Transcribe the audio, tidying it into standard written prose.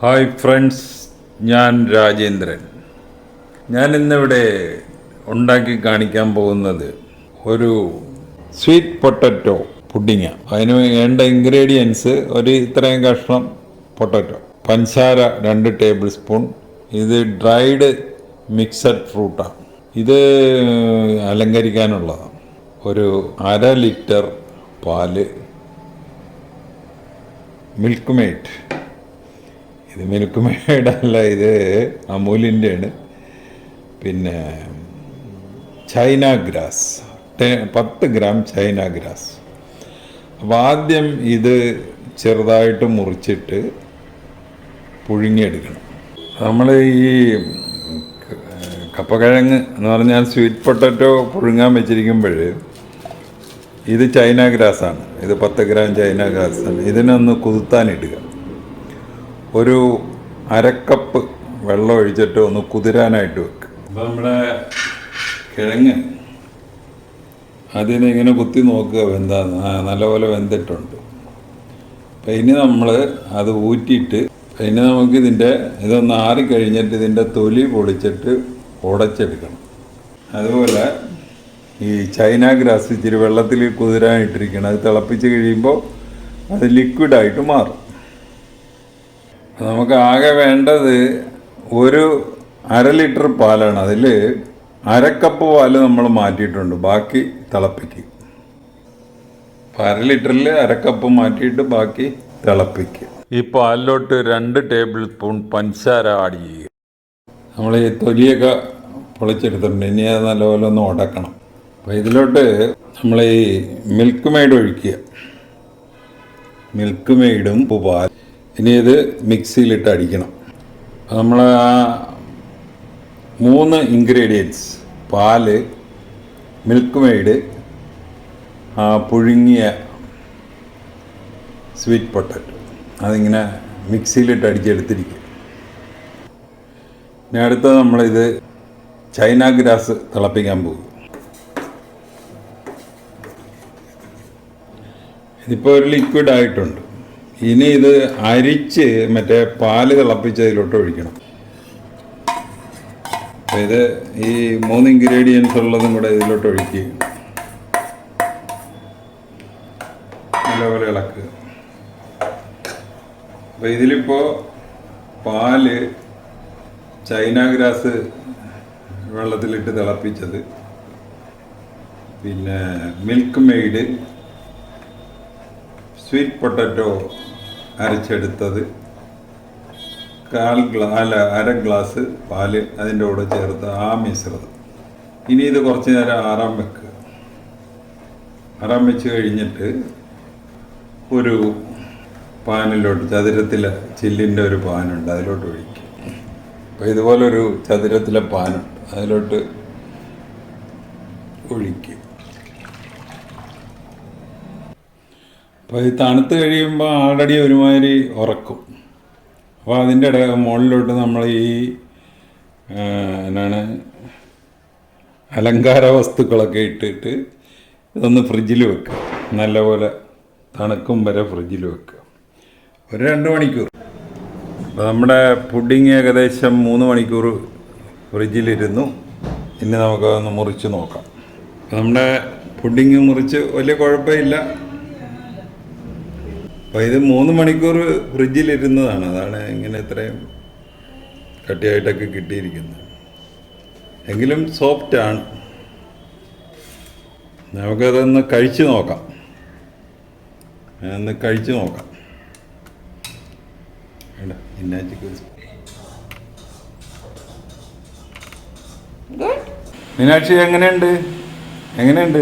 Hi friends, ഞാൻ രാജേന്ദ്രൻ. ഞാൻ ഇന്നിവിടെ ഉണ്ടാക്കി കാണിക്കാൻ പോകുന്നത് ഒരു സ്വീറ്റ് പൊട്ടറ്റോ പുഡിങ്ങ. അതിന് വേണ്ട ഇൻഗ്രീഡിയൻസ് ഇത്രയും കഷ്ണം പൊട്ടറ്റോ, പഞ്ചസാര 2 ടേബിൾ സ്പൂൺ. ഇത് ഡ്രൈഡ് മിക്സഡ് ഫ്രൂട്ടാണ്. ഇത് അലങ്കരിക്കാനുള്ളതാണ്. ഒരു 1/2 ലിറ്റർ പാല്, മിൽക്ക് മെയ്ഡ്. ഇത് മിൽക്ക് മെയ്ഡ് അല്ല, ഇത് അമൂലിൻ്റെ ആണ്. പിന്നെ China grass 10 gram China grass. അപ്പോൾ ആദ്യം ഇത് ചെറുതായിട്ട് മുറിച്ചിട്ട് പുഴുങ്ങിയെടുക്കണം. നമ്മൾ ഈ കപ്പക്കിഴങ്ങ് എന്ന് പറഞ്ഞാൽ സ്വീറ്റ് പൊട്ടറ്റോ പുഴുങ്ങാൻ വെച്ചിരിക്കുമ്പോൾ ഇത് ചൈന ഗ്രാസാണ്. ഇത് 10 ഗ്രാം ചൈന ഗ്രാസാണ്. ഇതിനൊന്ന് കുതിർത്താനിടുക. ഒരു 1/2 കപ്പ് വെള്ളം ഒഴിച്ചിട്ട് ഒന്ന് കുതിരാനായിട്ട് വെക്കുക. അപ്പോൾ നമ്മുടെ കിഴങ്ങ് അതിനെ ഇങ്ങനെ കുത്തി നോക്കുക, വെന്താന്ന്. നല്ലപോലെ വെന്തിട്ടുണ്ട്. അപ്പം ഇനി നമ്മൾ അത് ഊറ്റിയിട്ട് ഇനി നമുക്ക് ഇതൊന്ന് ആറിക്കഴിഞ്ഞിട്ട് ഇതിൻ്റെ തൊലി പൊളിച്ചിട്ട് ഉടച്ചെടുക്കണം. അതുപോലെ ഈ ചൈന ഗ്രാസ് ഇച്ചിരി വെള്ളത്തിൽ കുതിരാനിട്ടിരിക്കണം. അത് തിളപ്പിച്ച് കഴിയുമ്പോൾ അത് ലിക്വിഡായിട്ട് മാറും. നമുക്ക് ആകെ വേണ്ടത് ഒരു 1/2 ലിറ്റർ പാലാണ്. അതിൽ 1/2 കപ്പ് പാല് നമ്മൾ മാറ്റിയിട്ടുണ്ട്, ബാക്കി തിളപ്പിക്കും. 1/2 ലിറ്ററിൽ 1/2 കപ്പ് മാറ്റിയിട്ട് ബാക്കി തിളപ്പിക്കുക. ഈ പാലിലോട്ട് 2 ടേബിൾ സ്പൂൺ പഞ്ചസാര ആഡ് ചെയ്യുക. നമ്മൾ ഈ തൊലിയൊക്കെ പൊളിച്ചെടുത്തിട്ടുണ്ട്. ഇനി അത് നല്ലപോലെ ഒന്ന് ഉടക്കണം. അപ്പോൾ ഇതിലോട്ട് നമ്മൾ ഈ മിൽക്ക് മെയ്ഡ് ഒഴിക്കുക. മിൽക്ക് മെയ്ഡും പാൽ. ഇനി ഇത് മിക്സിയിലിട്ട് അടിക്കണം. നമ്മൾ ആ 3 ഇൻഗ്രീഡിയൻസ്, പാല്, മിൽക്ക് മെയ്ഡ്, പുഴുങ്ങിയ സ്വീറ്റ് പൊട്ടറ്റോ, അതിങ്ങനെ മിക്സിയിലിട്ട് അടിച്ചെടുത്തിരിക്കുക. ഇനി അടുത്തത് നമ്മളിത് ചൈന ഗ്രാസ് തിളപ്പിക്കാൻ പോകും. ഇതിപ്പോൾ ഒരു ലിക്വിഡ് ആയിട്ടുണ്ട്. ഇനി ഇത് അരിച്ച് മറ്റേ പാല് തിളപ്പിച്ചതിലോട്ട് ഒഴിക്കണം. അപ്പോൾ ഇത് ഈ 3 ഇൻഗ്രീഡിയൻസ് ഉള്ളതും കൂടെ ഇതിലോട്ട് ഒഴിക്കുക. നല്ലപോലെ ഇളക്കുക. അപ്പോൾ ഇതിലിപ്പോൾ പാല്, ചൈന ഗ്രാസ് വെള്ളത്തിലിട്ട് തിളപ്പിച്ചത്, പിന്നെ മിൽക്ക് മെയ്ഡ്, സ്വീറ്റ് പൊട്ടറ്റോ അരച്ചെടുത്തത്, 1/2 ഗ്ലാസ് പാല് അതിൻ്റെ കൂടെ ചേർത്ത് ആ മിശ്രിതം. ഇനി ഇത് കുറച്ച് നേരം ആറാൻ വെക്കുക. ആറാൻ വെച്ച് കഴിഞ്ഞിട്ട് ഒരു പാനിലോട്ട്, ചതുരത്തിലെ ചില്ലിൻ്റെ ഒരു പാനുണ്ട്, അതിലോട്ട് ഒഴിക്കുക. അപ്പോൾ ഇതുപോലൊരു ചതുരത്തിലെ പാനുണ്ട്, അതിലോട്ട് ഒഴിക്കുക. അപ്പോൾ ഇത് തണുത്ത് കഴിയുമ്പോൾ ആൾറെഡി ഒരുമാതിരി ഉറക്കും. അപ്പോൾ അതിൻ്റെ മുകളിലോട്ട് നമ്മൾ ഈ അലങ്കാര വസ്തുക്കളൊക്കെ ഇട്ടിട്ട് ഇതൊന്ന് ഫ്രിഡ്ജിൽ വെക്കുക. നല്ലപോലെ തണുക്കും വരെ ഫ്രിഡ്ജിൽ വെക്കുക, ഒരു 2 മണിക്കൂർ. അപ്പോൾ നമ്മുടെ പുഡിങ് ഏകദേശം 3 മണിക്കൂർ ഫ്രിഡ്ജിലിരുന്നു. ഇനി നമുക്കതൊന്ന് മുറിച്ച് നോക്കാം. അപ്പോൾ നമ്മുടെ പുഡിങ് മുറിച്ച് വലിയ കുഴപ്പമില്ല. അപ്പോൾ ഇത് 3 മണിക്കൂർ ഫ്രിഡ്ജിലിരുന്നതാണ്. അതാണ് ഇങ്ങനെ ഇത്രയും കട്ടിയായിട്ടൊക്കെ കിട്ടിയിരിക്കുന്നത്. എങ്കിലും സോഫ്റ്റാണ്. നമുക്കതൊന്ന് കഴിച്ച് നോക്കാം. മീനാക്ഷി, എങ്ങനെയുണ്ട്? എങ്ങനെയുണ്ട്?